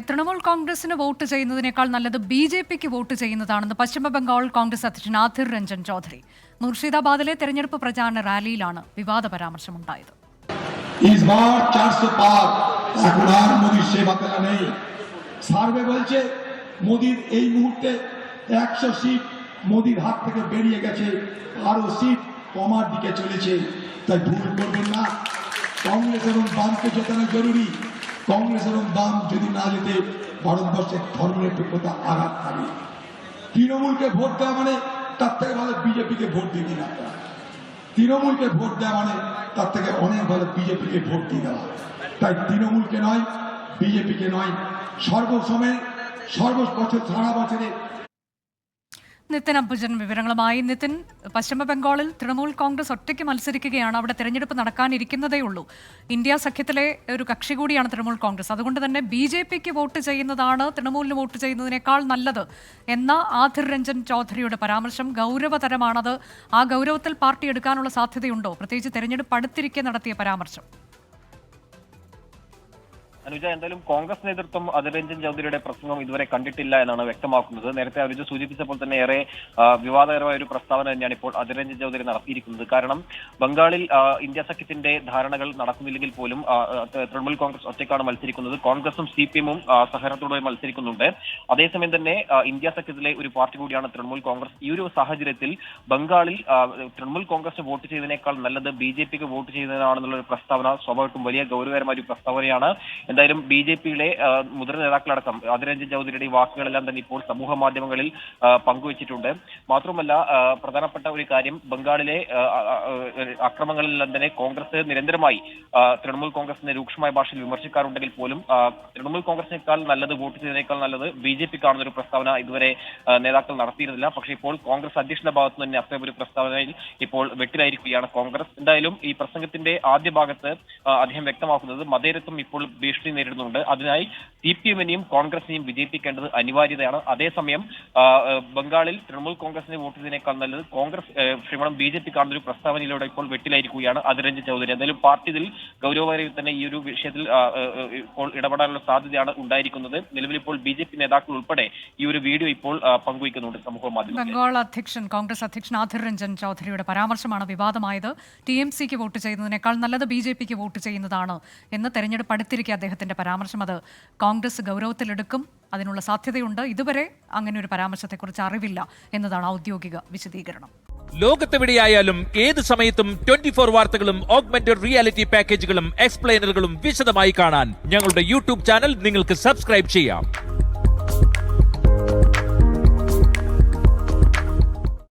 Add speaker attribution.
Speaker 1: തൃണമൂൽ കോൺഗ്രസിന് വോട്ട് ചെയ്യുന്നതിനേക്കാൾ നല്ലത് ബിജെപിക്ക് വോട്ട് ചെയ്യുന്നതാണെന്ന് പശ്ചിമബംഗാൾ കോൺഗ്രസ് അധ്യക്ഷൻ ആധിർ രഞ്ജൻ ചൗധരി മുർഷിദാബാദിലെ തെരഞ്ഞെടുപ്പ് പ്രചാരണ റാലിയിലാണ് വിവാദ പരാമർശമുണ്ടായത്.
Speaker 2: সার্ভে বলছে মোদির এই মুহূর্তে 100 সিট মোদির হাত থেকে বেরিয়ে গেছে, আরো সিট কমার দিকে চলেছে। তাই ভুল করবেন না, কংগ্রেস এবং বামকে জেতানো জরুরি। কংগ্রেস এবং বাম যদি না যেতে ভারতবর্ষের ধর্মনিরপেক্ষতা আঘাত পাবে। তৃণমূলকে ভোট দেওয়া মানে তার থেকে ভালো বিজেপিকে ভোট দিয়ে দিন আপনারা। তৃণমূলকে ভোট দেওয়া মানে তার থেকে অনেক ভালো বিজেপিকে ভোট দিয়ে দেওয়া। তাই তৃণমূলকে নয়, বিজেপিക്ക് নয়, സർവസമയ സർവബോധ സാরা বছরে
Speaker 1: നിതിൻ അംബുജൻ വിവരങ്ങളുമായി. നിതിൻ, പശ്ചിമ ബംഗാളിൽ തൃണമൂൽ കോൺഗ്രസ് ഒറ്റയ്ക്ക് മത്സരിക്കുകയാണ്. അവിടെ തെരഞ്ഞെടുപ്പ് നടക്കാനിരിക്കുന്നതേ ഉള്ളൂ. ഇന്ത്യ സഖ്യത്തിലെ ഒരു കക്ഷി കൂടിയാണ് തൃണമൂൽ കോൺഗ്രസ്. അതുകൊണ്ട് തന്നെ ബിജെപിക്ക് വോട്ട് ചെയ്യുന്നതാണ് തൃണമൂലിന് വോട്ട് ചെയ്യുന്നതിനേക്കാൾ നല്ലത് എന്ന ആധിർ രഞ്ജൻ ചൗധരിയുടെ പരാമർശം ഗൗരവതരമാണത്. ആ ഗൗരവത്തിൽ പാർട്ടി എടുക്കാനുള്ള സാധ്യതയുണ്ടോ? പ്രത്യേകിച്ച് തെരഞ്ഞെടുപ്പ് അടുത്തിരിക്കെ നടത്തിയ പരാമർശം.
Speaker 3: അനുജ, എന്തായാലും കോൺഗ്രസ് നേതൃത്വം ആധിർ രഞ്ജൻ ചൗധരിയുടെ പ്രസംഗം ഇതുവരെ കണ്ടിട്ടില്ല എന്നാണ് വ്യക്തമാക്കുന്നത്. നേരത്തെ അനുജ സൂചിപ്പിച്ചപ്പോൾ തന്നെ ഏറെ വിവാദകരമായ ഒരു പ്രസ്താവന തന്നെയാണ് ഇപ്പോൾ ആധിർ രഞ്ജൻ ചൗധരി നടത്തിയിരിക്കുന്നത്. കാരണം ബംഗാളിൽ ഇന്ത്യ സഖ്യത്തിന്റെ ധാരണകൾ നടക്കുന്നില്ലെങ്കിൽ പോലും തൃണമൂൽ കോൺഗ്രസ് ഒറ്റയ്ക്കാണ് മത്സരിക്കുന്നത്. കോൺഗ്രസും CPM-ഉം സഹകരണത്തോടെ മത്സരിക്കുന്നുണ്ട്. അതേസമയം തന്നെ ഇന്ത്യ സഖ്യത്തിലെ ഒരു പാർട്ടി കൂടിയാണ് തൃണമൂൽ കോൺഗ്രസ്. ഈ ഒരു സാഹചര്യത്തിൽ ബംഗാളിൽ തൃണമൂൽ കോൺഗ്രസ് വോട്ട് ചെയ്യുന്നതിനേക്കാൾ നല്ലത് BJP-ക്ക് വോട്ട് ചെയ്യുന്നതാണെന്നുള്ള ഒരു പ്രസ്താവന സ്വാഭാവികമായിട്ടും വലിയ ഗൗരവകരമായ ഒരു പ്രസ്താവനയാണ്. എന്തായാലും BJP-യുടെ മുതിർന്ന നേതാക്കളടക്കം ആധിർ രഞ്ജൻ ചൗധരിയുടെ ഈ വാക്കുകളെല്ലാം തന്നെ ഇപ്പോൾ സമൂഹ മാധ്യമങ്ങളിൽ പങ്കുവച്ചിട്ടുണ്ട്. മാത്രമല്ല, പ്രധാനപ്പെട്ട ഒരു കാര്യം, ബംഗാളിലെ അക്രമങ്ങളിലെല്ലാം തന്നെ കോൺഗ്രസ് നിരന്തരമായി തൃണമൂൽ കോൺഗ്രസിനെ രൂക്ഷമായ ഭാഷയിൽ വിമർശിക്കാറുണ്ടെങ്കിൽ പോലും തൃണമൂൽ കോൺഗ്രസിനേക്കാൾ നല്ലത്, വോട്ട് ചെയ്തതിനേക്കാൾ നല്ലത് BJP-ക്കാണെന്ന ഒരു പ്രസ്താവന ഇതുവരെ നേതാക്കൾ നടത്തിയിരുന്നില്ല. പക്ഷേ ഇപ്പോൾ കോൺഗ്രസ് അധ്യക്ഷന്റെ ഭാഗത്ത് തന്നെ അത്തരം ഒരു പ്രസ്താവനയിൽ ഇപ്പോൾ വെട്ടിലായിരിക്കുകയാണ് കോൺഗ്രസ്. എന്തായാലും ഈ പ്രസംഗത്തിന്റെ ആദ്യ ഭാഗത്ത് അദ്ദേഹം വ്യക്തമാക്കുന്നത് മതേതരത്വം ഇപ്പോൾ ഭീഷണി നേരിടുന്നുണ്ട്. അതിനായി CPM-നെയും കോൺഗ്രസിനെയും വിജയിപ്പിക്കേണ്ടത് അനിവാര്യതയാണ്. അതേസമയം ബംഗാളിൽ തൃണമൂൽ കോൺഗ്രസിനെ വോട്ട് ചെയ്തതിനേക്കാൾ നല്ലത് BJP-ക്കാണെന്ന ഒരു പ്രസ്താവനയിലൂടെ ഇപ്പോൾ വെട്ടിലായിരിക്കുകയാണ് ആധിർ രഞ്ജൻ ചൗധരി. എന്തായാലും പാർട്ടി ഇതിൽ ഗൗരവമായി തന്നെ ഈ ഒരു വിഷയത്തിൽ ഇപ്പോൾ ഇടപെടാനുള്ള സാധ്യതയാണ് ഉണ്ടായിരിക്കുന്നത്. നിലവിൽ ഇപ്പോൾ BJP നേതാക്കൾ ഉൾപ്പെടെ ഈ ഒരു വീഡിയോ ഇപ്പോൾ പങ്കുവയ്ക്കുന്നുണ്ട് സമൂഹ മാധ്യമങ്ങളിൽ.
Speaker 1: ബംഗാൾ കോൺഗ്രസ് അധ്യക്ഷൻ ആധിർ രഞ്ജൻ ചൗധരിയുടെ പരാമർശമാണ് വിവാദമായത്. TMC-ക്ക് വോട്ട് ചെയ്യുന്നതിനേക്കാൾ നല്ലത് BJP-ക്ക് വോട്ട് ചെയ്യുന്നതാണ് എന്ന് തെരഞ്ഞെടുപ്പ് അടുത്തിരിക്കെ അദ്ദേഹത്തിന്റെ പരാമർശം. അത് കോൺഗ്രസ് ഗൗരവത്തിലെടുക്കും, അതിനുള്ള സാധ്യതയുണ്ട്. ഇതുവരെ അങ്ങനെ ഒരു പരാമർശത്തെക്കുറിച്ച് അറിവില്ല എന്നതാണ് ഔദ്യോഗിക വിശദീകരണം.
Speaker 4: ലോകത്തെവിടെയായാലും ഏത് സമയത്തും 24 വാർത്തകളും ഓഗ്മെന്റഡ് റിയാലിറ്റി പാക്കേജുകളും എക്സ്പ്ലെയിനറുകളും വിശദമായി കാണാൻ ഞങ്ങളുടെ YouTube ചാനൽ നിങ്ങൾക്ക് സബ്സ്ക്രൈബ് ചെയ്യാം.